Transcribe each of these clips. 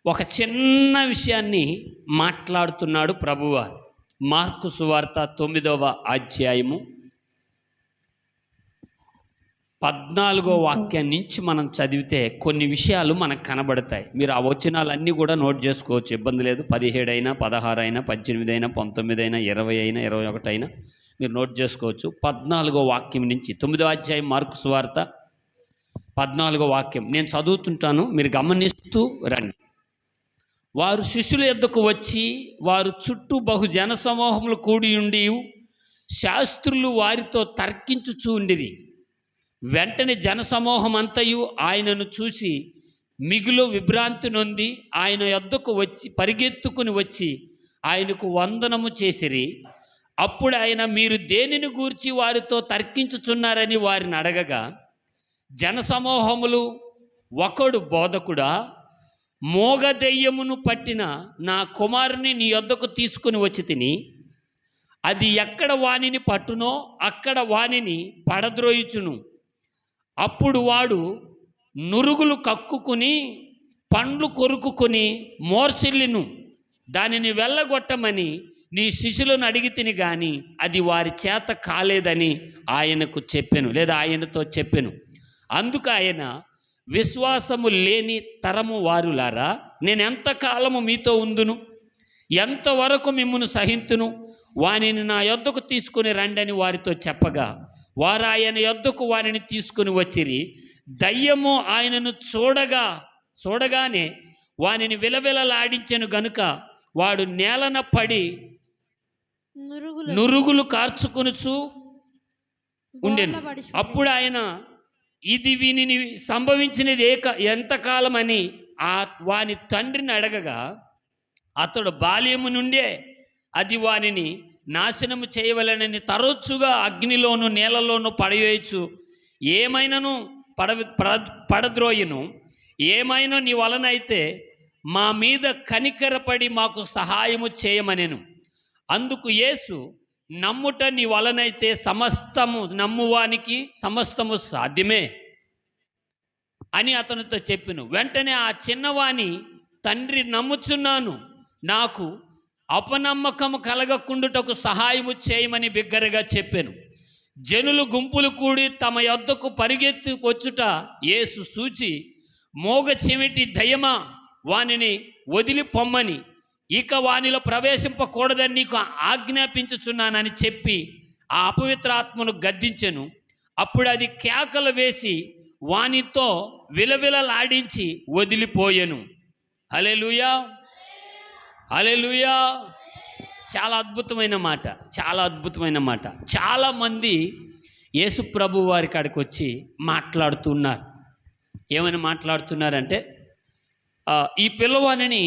ఒక చిన్న విషయాన్ని మాట్లాడుతున్నాడు ప్రభువారు. మార్కు సువార్త 9వ అధ్యాయము 14వ వాక్యం నుంచి మనం చదివితే కొన్ని విషయాలు మనకు కనబడతాయి. మీరు ఆ వచనాలన్నీ కూడా నోట్ చేసుకోవచ్చు, ఇబ్బంది లేదు. 17 అయినా 16 అయినా 18 అయినా 19 అయినా 20 అయినా 21 అయినా మీరు నోట్ చేసుకోవచ్చు. 14వ వాక్యం నుంచి 9వ అధ్యాయం మార్కు సువార్త 14వ వాక్యం నేను చదువుతుంటాను, మీరు గమనిస్తూ రండి. వారు శిష్యుల యొద్దకు వచ్చి వారు చుట్టూ బహు జన సమూహములు కూడి ఉండి శాస్త్రులు వారితో తర్కించుచూ ఉండిరి. వెంటనే జనసమూహం అంతయు ఆయనను చూసి మిగులు విభ్రాంతి నొంది ఆయన యొద్దకు వచ్చి పరిగెత్తుకుని వచ్చి ఆయనకు వందనము చేసిరి. అప్పుడు ఆయన, మీరు దేనిని గూర్చి వారితో తర్కించుచున్నారని వారిని అడగగా, జనసమూహములు ఒకడు, బోధకుడా, మోగ దెయ్యమును పట్టిన నా కుమారుని నీ యొద్దకు తీసుకుని వచ్చి తిని, అది ఎక్కడ వానిని పట్టునో అక్కడ వానిని పడద్రోయుచును. అప్పుడు వాడు నురుగులు కక్కుకుని పండ్లు కొరుకుకొని మోర్సిల్లిను. దానిని వెళ్ళగొట్టమని నీ శిష్యులను అడిగి తిని గాని అది వారి చేత కాలేదని ఆయనకు చెప్పెను, లేదా ఆయనతో చెప్పెను. అందుకు ఆయన, విశ్వాసము లేని తరము వారులారా, నేను ఎంతకాలము మీతో ఉందును, ఎంతవరకు మిమ్మును సహింతును, వానిని నా యొద్దకు తీసుకుని రండని వారితో చెప్పగా, వారు ఆయన యొద్దకు వారిని తీసుకుని వచ్చిరి. దయ్యము ఆయనను చూడగానే వానిని విలవిలలాడించెను గనుక వాడు నేలన పడి నురుగులు కార్చుకొనుచు ఉండెను. అప్పుడు ఆయన, ఇది వీనిని సంభవించినది ఎంతకాలమని వాని తండ్రిని అడగగా, అతడు బాల్యము నుండే అది వానిని నాశనము చేయవలనని తరచుగా అగ్నిలోను నీళ్ళలోను పడవేయచ్చు, ఏమైనాను పడద్రోయును. ఏమైనా నీ వలనైతే మా మీద కనికరపడి మాకు సహాయము చేయమనెను. అందుకు యేసు, నమ్ముట నీ వలనైతే సమస్తము, నమ్మువానికి సమస్తము సాధ్యమే అని అతనితో చెప్పెను. వెంటనే ఆ చిన్నవాని తండ్రి, నమ్ముచున్నాను, నాకు అపనమ్మకము కలగకుండుటకు సహాయము చేయమని బిగ్గరగా చెప్పాను. జనులు గుంపులు కూడి తమ యొద్దకు పరిగెత్తి వచ్చుట యేసు చూచి, మోగ చెవిటి దయ్యమా, వానిని వదిలి పొమ్మని, ఇక వానిలో ప్రవేశింపకూడదని నీకు ఆజ్ఞాపించుచున్నానని చెప్పి ఆ అపవిత్రాత్మను గద్దించెను. అప్పుడు అది కేకలు వేసి వానితో విలవిలలాడించి వదిలిపోయెను. హల్లెలూయా, హల్లెలూయా. చాలా అద్భుతమైన మాట, చాలా అద్భుతమైన మాట. చాలామంది యేసు ప్రభు వారి కాడికి వచ్చి మాట్లాడుతున్నారు. ఏమని మాట్లాడుతున్నారంటే, ఈ పిల్లవాణిని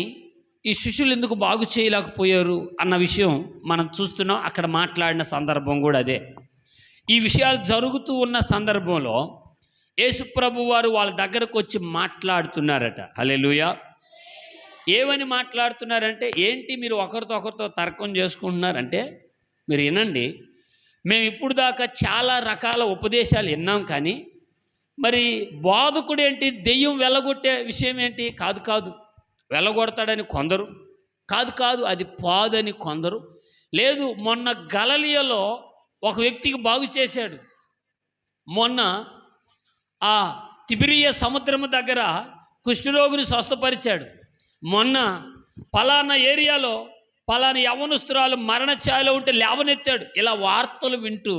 ఈ శిష్యులు ఎందుకు బాగు చేయలేకపోయారు అన్న విషయం మనం చూస్తున్నాం. అక్కడ మాట్లాడిన సందర్భం కూడా అదే. ఈ విషయాలు జరుగుతూ ఉన్న సందర్భంలో యేసు ప్రభు వారు వాళ్ళ దగ్గరకు వచ్చి మాట్లాడుతున్నారట. హల్లెలూయా. ఏమని మాట్లాడుతున్నారంటే, ఏంటి మీరు ఒకరితో తర్కం చేసుకుంటున్నారంటే, మీరు వినండి, మేము ఇప్పుడు దాకా చాలా రకాల ఉపదేశాలు విన్నాం, కానీ మరి బోధకుడు ఏంటి, దెయ్యం వెళ్ళగొట్టే విషయం ఏంటి? కాదు వెళ్ళగొడతాడని కొందరు, కాదు అది పాదని కొందరు, లేదు మొన్న గలిలయలో ఒక వ్యక్తికి బాగు చేశాడు, మొన్న ఆ తిబిరియ సముద్రము దగ్గర కుష్ఠరోగిని స్వస్థపరిచాడు, మొన్న పలానా ఏరియాలో పలానా యవ్వనస్తురాలు మరణఛాయలో ఉంటే లేవనెత్తాడు. ఇలా వార్తలు వింటూ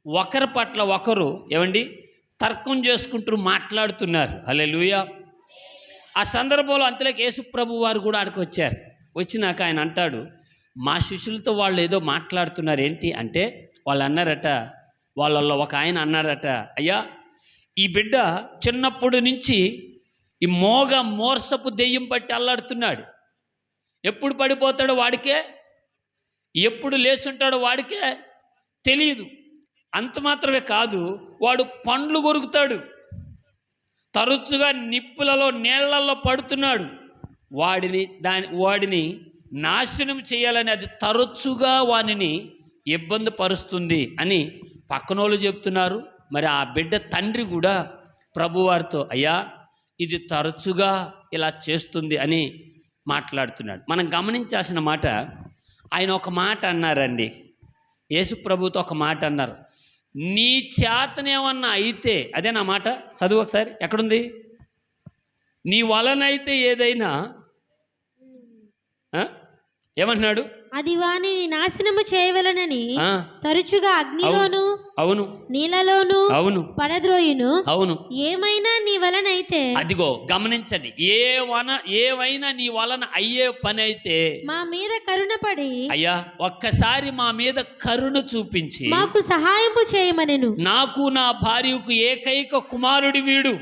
ఒకరి పట్ల ఒకరు ఏమండి తర్కం చేసుకుంటూ మాట్లాడుతున్నారు. హల్లెలూయా. ఆ సందర్భంలో అంతలోకి యేసు ప్రభు వారు కూడా ఆడికి వచ్చారు. వచ్చినాక ఆయన అంటాడు, మా శిష్యులతో వాళ్ళు ఏదో మాట్లాడుతున్నారు. ఏంటి అంటే, వాళ్ళు అన్నారట, వాళ్ళల్లో ఒక ఆయన అన్నారట, అయ్యా, ఈ బిడ్డ చిన్నప్పటి నుంచి ఈ మోర్సపు దెయ్యం పట్టి అల్లాడుతున్నాడు. ఎప్పుడు పడిపోతాడో వాడికే, ఎప్పుడు లేచుంటాడో వాడికే తెలియదు. అంత మాత్రమే కాదు, వాడు పండ్లు కొరుకుతాడు, తరచుగా నిప్పులలో నీళ్లలో పడుతున్నాడు. వాడిని నాశనం చేయాలని అది తరచుగా వానిని ఇబ్బంది పరుస్తుంది అని పక్కనోళ్ళు చెప్తున్నారు. మరి ఆ బిడ్డ తండ్రి కూడా ప్రభువారితో, అయ్యా, ఇది తరచుగా ఇలా చేస్తుంది అని మాట్లాడుతున్నాడు. మనం గమనించాల్సిన మాట, ఆయన ఒక మాట అన్నారండి, యేసు ప్రభుతో ఒక మాట అన్నారు, నీ చేతనేమన్నా అయితే, అదే నా మాట, చదువు ఒకసారి, ఎక్కడుంది? నీ వలనైతే ఏదైనా ఏమంటున్నాడు? అది వానిని నాశనము చేయవలనని తరచుగా అగ్నిలోను అవును నీళ్ళలోను అవును పడద్రోయును అవును ఏమైనా నీ వలనైతే, అదిగో గమనించండి, ఏవైనా నీ వలన అయ్యే పని అయితే మా మీద కరుణపడి, అయ్యా ఒక్కసారి మా మీద కరుణ చూపించి మాకు సహాయము చేయమనెను. నాకు నా భార్యకు ఏకైక కుమారుడి వీడు,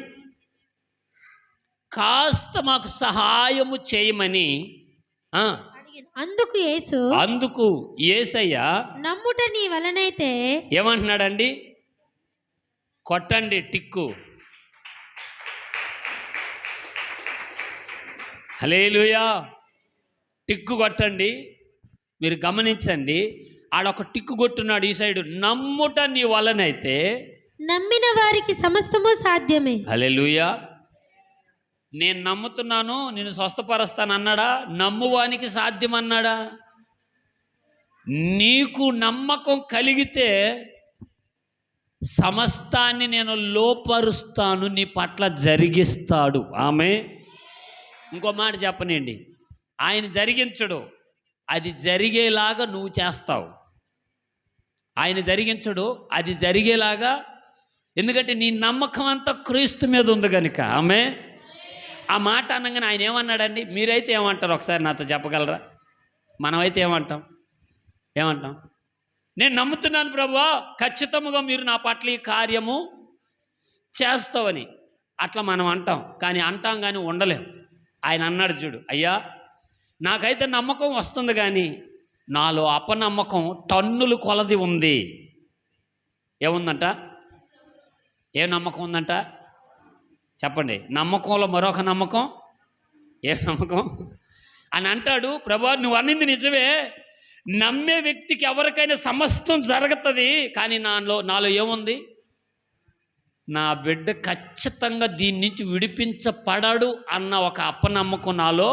కాస్త మాకు సహాయము చేయమని అందుకు యేసయ్య నమ్ముట నీ వలనైతే ఏమంటున్నాడండి? కొట్టండి టిక్కు. హల్లెలూయా, టిక్కు కొట్టండి. మీరు గమనించండి, ఆడొక టిక్కు కొట్టున్నాడు ఈ సైడు, నమ్ముట నీ వలనైతే నమ్మిన వారికి సమస్తము సాధ్యమే. హల్లెలూయా. నేను నమ్ముతున్నాను, నేను స్వస్థపరుస్తాను అన్నాడా? నమ్మువానికి సాధ్యం అన్నాడా? నీకు నమ్మకం కలిగితే సమస్తాన్ని నేను లోపరుస్తాను, నీ పట్ల జరిగిస్తాడు. ఆమె ఇంకో మాట చెప్పనండి, ఆయన జరిగించడు, అది జరిగేలాగా నువ్వు చేస్తావు. ఆయన జరిగించడు, అది జరిగేలాగా, ఎందుకంటే నీ నమ్మకం అంతా క్రీస్తు మీద ఉంది కనుక. ఆమె ఆ మాట అనగానే ఆయన ఏమన్నాడండి? మీరైతే ఏమంటారు ఒకసారి నాతో చెప్పగలరా? మనమైతే ఏమంటాం? నేను నమ్ముతున్నాను ప్రభువా, ఖచ్చితంగా మీరు నా పట్ల ఈ కార్యము చేస్తావని అట్లా మనం అంటాం, కానీ అంటాం కానీ ఉండలేం. ఆయన అన్నాడు చూడు, అయ్యా నాకైతే నమ్మకం వస్తుంది కానీ నాలో అపనమ్మకం టన్నులు కొలది ఉంది. ఏముందంట? ఏ నమ్మకం ఉందంట? చెప్పండి. నమ్మకంలో మరొక నమ్మకం. ఏ నమ్మకం అని అంటాడు. ప్రభువా నువ్వు అన్నింది నిజమే, నమ్మే వ్యక్తికి ఎవరికైనా సమస్తం జరుగుతుంది, కానీ నాలో ఏముంది? నా బిడ్డ ఖచ్చితంగా దీని నుంచి విడిపించబడడు అన్న ఒక అపనమ్మకం నాలో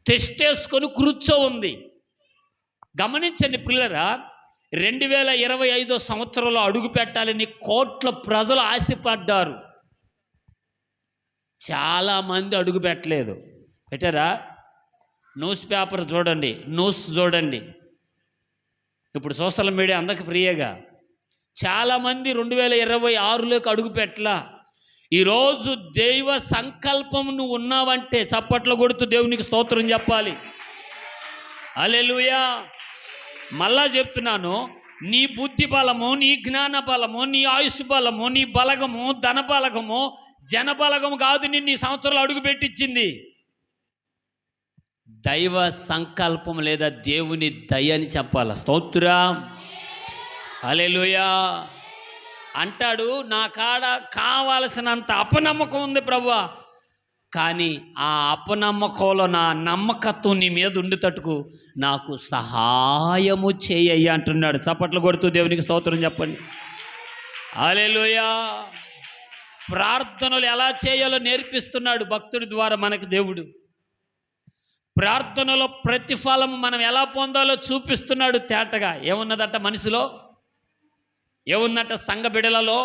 తెస్టేసుకొని కూర్చో ఉంది. గమనించండి పిల్లరా, 2025 సంవత్సరంలో అడుగు పెట్టాలని కోట్ల ప్రజలు ఆశపడ్డారు. చాలామంది అడుగు పెట్టలేదు. పెట్టారా? న్యూస్ పేపర్ చూడండి, న్యూస్ చూడండి, ఇప్పుడు సోషల్ మీడియా అందరికి ఫ్రీగా. చాలామంది 2026లోకి అడుగు పెట్టలా. ఈరోజు దైవ సంకల్పం నువ్వు ఉన్నావంటే చప్పట్లు కొడుతూ దేవునికి స్తోత్రం చెప్పాలి. హల్లెలూయా. మళ్ళా చెప్తున్నాను, నీ బుద్ధి బలము, నీ జ్ఞాన బలము, నీ ఆయుష్ బలము, నీ బలగము, ధన బలగము, జన బలగము కాదు నిన్ను ఈ సంవత్సరాలు అడుగు పెట్టించింది. దైవ సంకల్పం లేదా దేవుని దయ అని చెప్పాలి. స్తోత్రం. హల్లెలూయా. అంటాడు, నా కాడ కావలసినంత అపనమ్మకం ఉంది ప్రభువా, కానీ ఆ అపనమ్మకంలో నా నమ్మకత్వం నీ మీద ఉండేటట్టుకు నాకు సహాయము చేయ్యా అంటున్నాడు. చప్పట్లు కొడుతూ దేవునికి స్తోత్రం చెప్పండి. హల్లెలూయా. ప్రార్థనలు ఎలా చేయాలో నేర్పిస్తున్నాడు భక్తుడి ద్వారా మనకు దేవుడు. ప్రార్థనలో ప్రతిఫలం మనం ఎలా పొందాలో చూపిస్తున్నాడు తేటగా. ఏమున్నదట మనసులో? ఏముందంట సంఘ బిడలలో?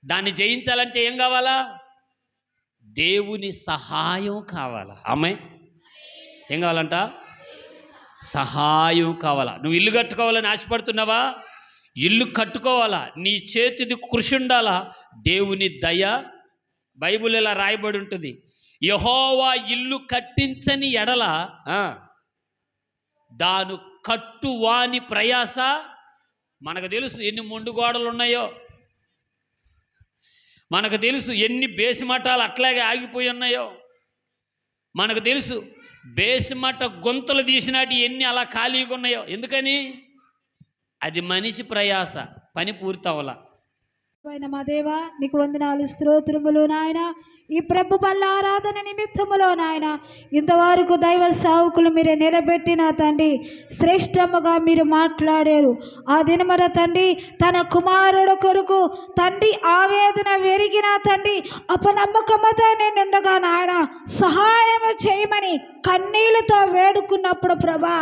దాన్ని జయించాలంటే ఏం కావాలా? దేవుని సహాయం కావాలా? ఆమె ఏం కావాలంట? సహాయం కావాలా. నువ్వు ఇల్లు కట్టుకోవాలని ఆశపడుతున్నావా? ఇల్లు కట్టుకోవాలా, నీ చేతిది కృషి ఉండాలా. దేవుని దయ, బైబిల్ ఇలా రాయబడి ఉంటుంది, యెహోవా ఇల్లు కట్టించని ఎడల దాని కట్టువాని ప్రయాస. మనకు తెలుసు ఎన్ని మొండు గోడలు ఉన్నాయో, మనకు తెలుసు ఎన్ని బేసిమఠాలు అట్లాగే ఆగిపోయి ఉన్నాయో, మనకు తెలుసు బేసిమఠ గొంతులు తీసినట్టు ఎన్ని అలా ఖాళీగా ఉన్నాయో. ఎందుకని? అది మనిషి ప్రయాస, పని పూర్తవలా. మా దేవా నీకు వందనాలు స్తోత్రములు నాయన. ఈ ప్రభు బల్ల ఆరాధన నిమిత్తములో నాయన ఇంతవరకు దైవ సేవకులు మీరు నిలబెట్టిన తండ్రి శ్రేష్టముగా మీరు మాట్లాడారు. ఆ దినమర తండ్రి తన కుమారుడు కొరకు తండ్రి ఆవేదన వెరిగిన తండ్రి అపనమ్మకముతో నేనుండగా నాయన సహాయము చేయమని కన్నీళ్లతో వేడుకున్నప్పుడు ప్రభా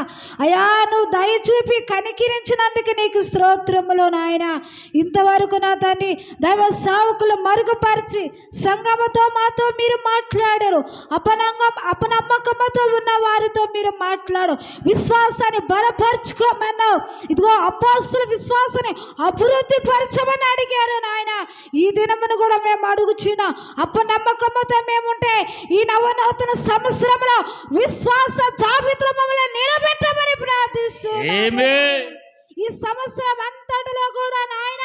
అయా నువ్వు దయచూపి కనికిరించినందుకు నీకు స్తోత్రములో నాయన. ఇంతవరకు నా తండ్రి దైవ సేవకులు మరుగుపరిచి సంగముతో మాతో మీరు మాట్లాడారు. అపనమ్మకముతో ఉన్న వారితో మీరు మాట్లాడు. విశ్వాసాన్ని బలపరచుకోమన్నావు. ఇదిగో అపోస్తుల విశ్వాసాన్ని అభివృద్ధి పరచమని అడిగారు నాయన. ఈ దినమును కూడా మేము అడుగుచున్నాం. అపనమ్మకముతో మేముంటే ఈ నవనూతన సంవత్సరంలో విశ్వాస జాబితాలో మమ్మల్ని నిలబెట్టమని ప్రార్థిస్తున్నాము. ఈ సంవత్సరం అంతటిలో కూడా నాయన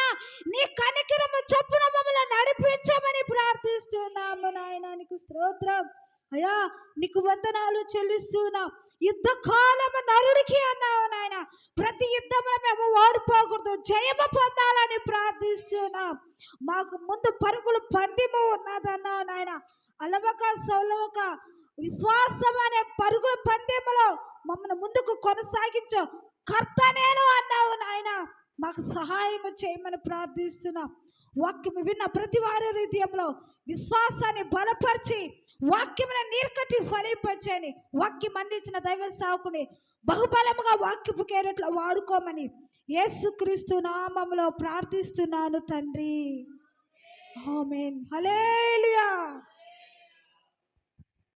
నీ కనికరము చొప్పున మమ్మల్ని నడిపించమని ప్రార్థిస్తున్నాము నాయన. నీకు స్తోత్రం అయ్యా, నీకు వందనాలు చెల్లిస్తున్నాం. యుద్ధకాలము నరుడికి అన్నావు నాయన. ప్రతి యుద్ధంలో మేము ఓడిపోకూడదు, జయము పొందాలని ప్రార్థిస్తున్నాం. మాకు ముందు పరుగులు పందెము ఉన్నదన్నావు నాయన. అలవక సౌలవక విశ్వాసం అనే పరుగుల పందెములో మమ్మల్ని ముందుకు కొనసాగించు కర్త నేను అన్నావు నాయన. మాకు సహాయం చేయమని ప్రార్థిస్తున్నాం. వాక్యం విన్న ప్రతి వారి హృదయంలో విశ్వాసాన్ని బలపరిచి వాక్యమును నీరుకట్టి ఫలింపచేయని వాక్యం అందించిన దైవ సేవకుని బహుబలముగా వాక్యపు కేరట్లో వాడుకోమని యేసుక్రీస్తు నామములో ప్రార్థిస్తున్నాను తండ్రి. ఆమేన్. హల్లెలూయా.